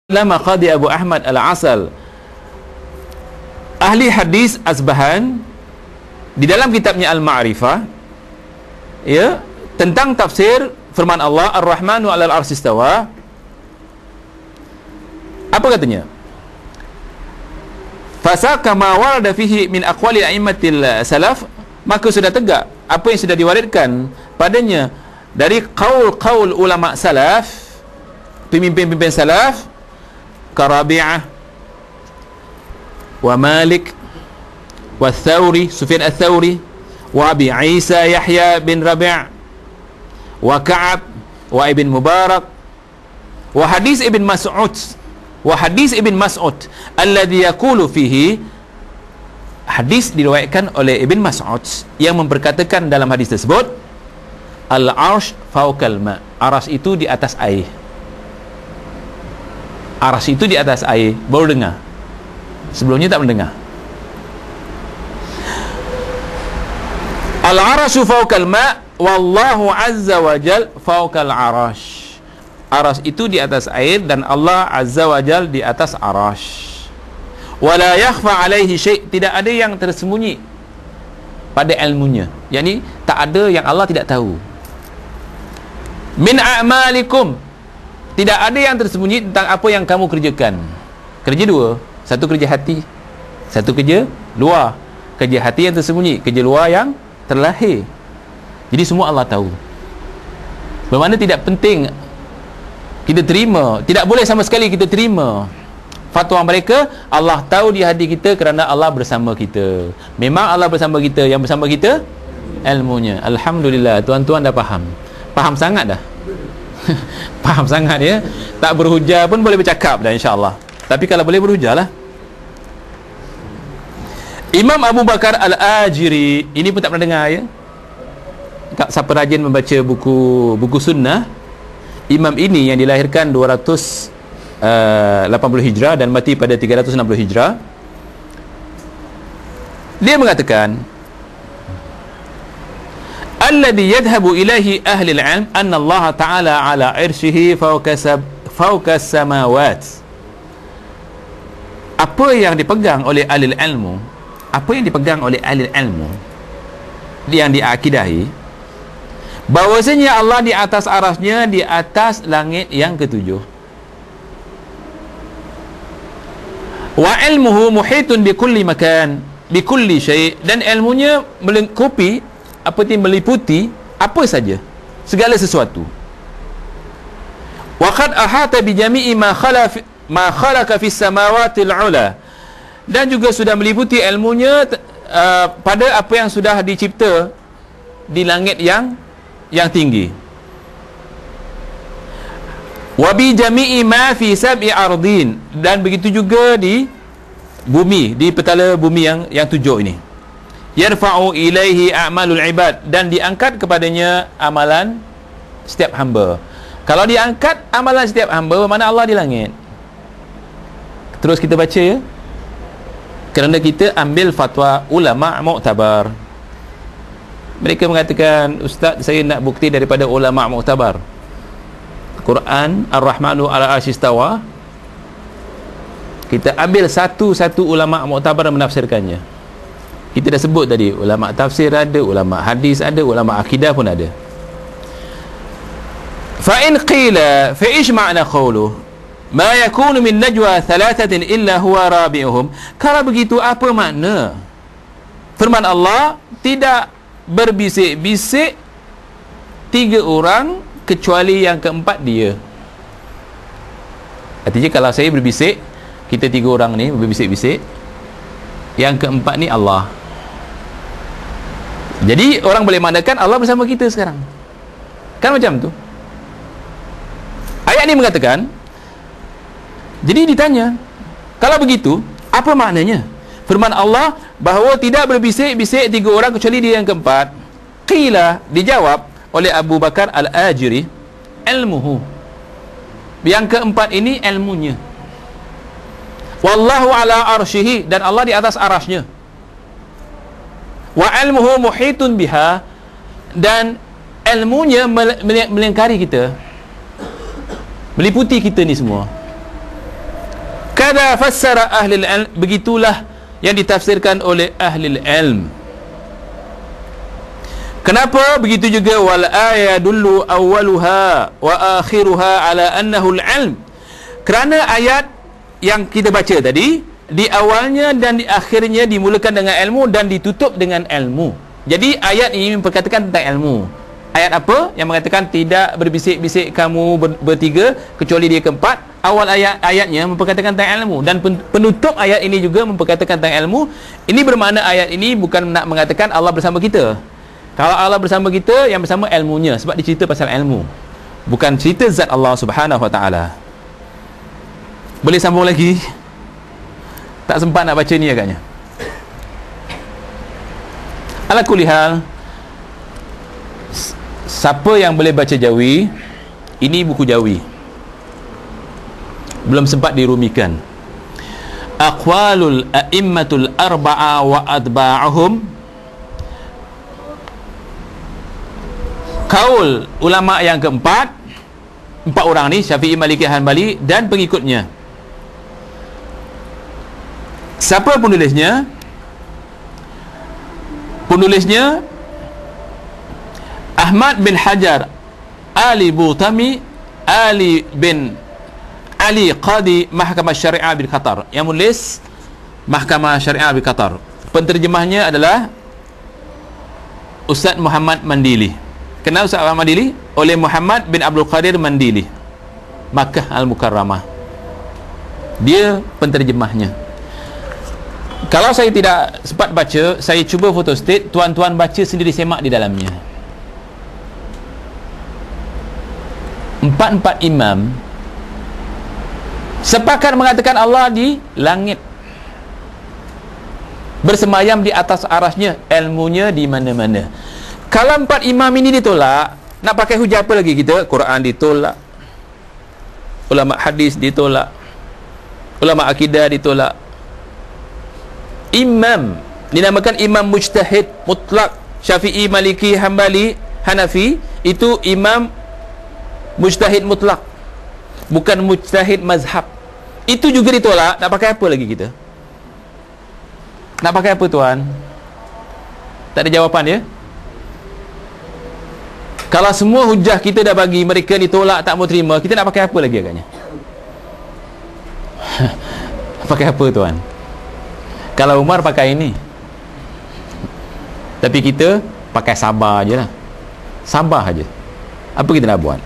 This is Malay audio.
Lama Qadi Abu Ahmad Al-Asal, ahli hadis Asbahan, di dalam kitabnya Al-Ma'rifah, ya, tentang tafsir firman Allah Ar-Rahmanu 'alal 'arsy istawa, apa katanya? Fasaka ma warada fihi min aqwali a'immatil salaf, maka sudah tegak apa yang sudah diwariskan padanya dari qaul-qaul ulama salaf, pemimpin-pemimpin salaf, Karabi'ah wa Malik wa Thawri, Sufyan al-Thawri, wa Abi Isa Yahya bin Rabi' wa Ka'ab wa Ibn Mubarak, wa hadis Ibn Mas'ud alladhi yaqulu fihi, hadis diriwayatkan oleh Ibn Mas'ud yang memperkatakan dalam hadis tersebut, al-arsh fawqal ma', aras itu di atas air. Aras itu di atas air, baru dengar, sebelumnya tak mendengar. Al-arashu fawqal ma' wallahu azza wa jal fawqal arash, aras itu di atas air dan Allah azza wa jal di atas arash. Wala yakhfa alaihi syai', tidak ada yang tersembunyi pada ilmunya, yakni tak ada yang Allah tidak tahu. Min a'malikum, tidak ada yang tersembunyi tentang apa yang kamu kerjakan. Kerja dua, satu kerja hati, satu kerja luar. Kerja hati yang tersembunyi, kerja luar yang terlahir. Jadi semua Allah tahu. Bermakna tidak penting kita terima, tidak boleh sama sekali kita terima fatwa mereka. Allah tahu di hati kita kerana Allah bersama kita. Memang Allah bersama kita, yang bersama kita ilmunya. Alhamdulillah, tuan-tuan dah faham. Faham sangat dah. Faham sangat ya. Tak berhujah pun boleh bercakap dah, insya-Allah. Tapi kalau boleh berhujah lah. Imam Abu Bakar Al-Ajiri, ini pun tak pernah dengar ya. Siapa rajin membaca buku sunnah, imam ini yang dilahirkan 280 Hijrah dan mati pada 360 Hijrah, dia mengatakan, alladhi yadhhabu ilahi ahli al-'ilm anna Allah ta'ala ala 'arsyihi fawqa samawat. Apa yang dipegang oleh ahli ilmu, apa yang dipegang oleh ahli ilmu yang diakidahi, bahawasanya Allah di atas arasnya, di atas langit yang ketujuh. Wa ilmuhu muhitun bi kulli makan, bi kulli syai', dan ilmunya melingkupi, apa itu meliputi apa saja, segala sesuatu. Wa qad ahata bi jami'i ma khalaqa fis samawati al-'ula, dan juga sudah meliputi ilmunya pada apa yang sudah dicipta di langit yang tinggi. Wa bi jami'i ma fi sab'i ardin, dan begitu juga di bumi, di petala bumi yang tujuh ini. Yarfa'u ilaihi a'malul ibad, dan diangkat kepadanya amalan setiap hamba. Kalau diangkat amalan setiap hamba, mana Allah di langit. Terus kita baca ya, kerana kita ambil fatwa ulama mu'tabar. Mereka mengatakan, ustaz, saya nak bukti daripada ulama mu'tabar. Quran Ar-Rahmanu 'alal 'arsy istawa, kita ambil satu-satu ulama mu'tabar menafsirkannya. Kita dah sebut tadi, ulama tafsir ada, ulama hadis ada, ulama akidah pun ada. Fa in qila fa ish ma'na qawluhu ma yakunu min najwa thalathatin illa huwa rabi'uhum. Kalau begitu, apa makna firman Allah, tidak berbisik-bisik tiga orang kecuali yang keempat dia. Artinya kalau saya berbisik, kita tiga orang ni berbisik-bisik, yang keempat ni Allah. Jadi orang boleh maknakan Allah bersama kita sekarang, kan macam tu. Ayat ni mengatakan, jadi ditanya, kalau begitu apa maknanya firman Allah bahawa tidak berbisik-bisik tiga orang kecuali dia yang keempat? Qila, dijawab oleh Abu Bakar Al-Ajiri, ilmuhu, yang keempat ini ilmunya. Wallahu ala arsyihi, dan Allah di atas arasnya. Wa ilmuhu muhitun biha, dan ilmunya melingkari kita, meliputi kita ni semua. Hakadha fassara ahli al-ilm, begitulah yang ditafsirkan oleh ahli al-ilm. Kenapa begitu juga? Wal ayadullu awwaluha wa akhiruha ala annahu al-ilm. Kerana ayat yang kita baca tadi, di awalnya dan di akhirnya dimulakan dengan ilmu dan ditutup dengan ilmu. Jadi ayat ini memperkatakan tentang ilmu. Ayat apa? Yang mengatakan tidak berbisik-bisik kamu bertiga kecuali dia keempat. Awal ayatnya memperkatakan tentang ilmu, dan penutup ayat ini juga memperkatakan tentang ilmu. Ini bermakna ayat ini bukan nak mengatakan Allah bersama kita. Kalau Allah bersama kita, yang bersama ilmunya, sebab dicerita pasal ilmu, bukan cerita zat Allah Subhanahu Wa Taala. Boleh sambung lagi? Tak sempat nak baca ni agaknya. Ala kulli hal, siapa yang boleh baca Jawi, ini buku Jawi, belum sempat dirumikan. Aqwalul a'immatul arba'a wa atba'ahum, kaul ulama yang keempat, empat orang ni, Syafi'i, Maliki, Hanbali dan pengikutnya. Siapa penulisnya? Penulisnya Ahmad bin Hajar Ali Butami Ali bin Ali Qadi Mahkamah Syariah di Qatar, yang menulis Mahkamah Syariah di Qatar. Penterjemahnya adalah Ustaz Muhammad Mandili. Kenal Ustaz Muhammad Mandili? Oleh Muhammad bin Abdul Qadir Mandili, Makkah Al-Mukarramah. Dia penterjemahnya. Kalau saya tidak sempat baca, saya cuba photostat, tuan-tuan baca sendiri, semak di dalamnya. Empat imam sepakat mengatakan Allah di langit, bersemayam di atas arasnya, ilmunya di mana-mana. Kalau empat imam ini ditolak, nak pakai hujah apa lagi kita? Quran ditolak, ulama hadis ditolak, ulama akidah ditolak. Imam dinamakan imam mujtahid mutlak. Syafi'i, Maliki, Hanbali, Hanafi itu imam mujtahid mutlak, bukan mujtahid mazhab. Itu juga ditolak. Nak pakai apa lagi kita? Nak pakai apa, tuan? Tak ada jawapan ya? Kalau semua hujah kita dah bagi, mereka ditolak, tak mau terima, kita nak pakai apa lagi agaknya? Pakai apa, tuan? Kalau Umar pakai ini, tapi kita pakai sabar je lah. Sabar aja. Apa kita nak buat?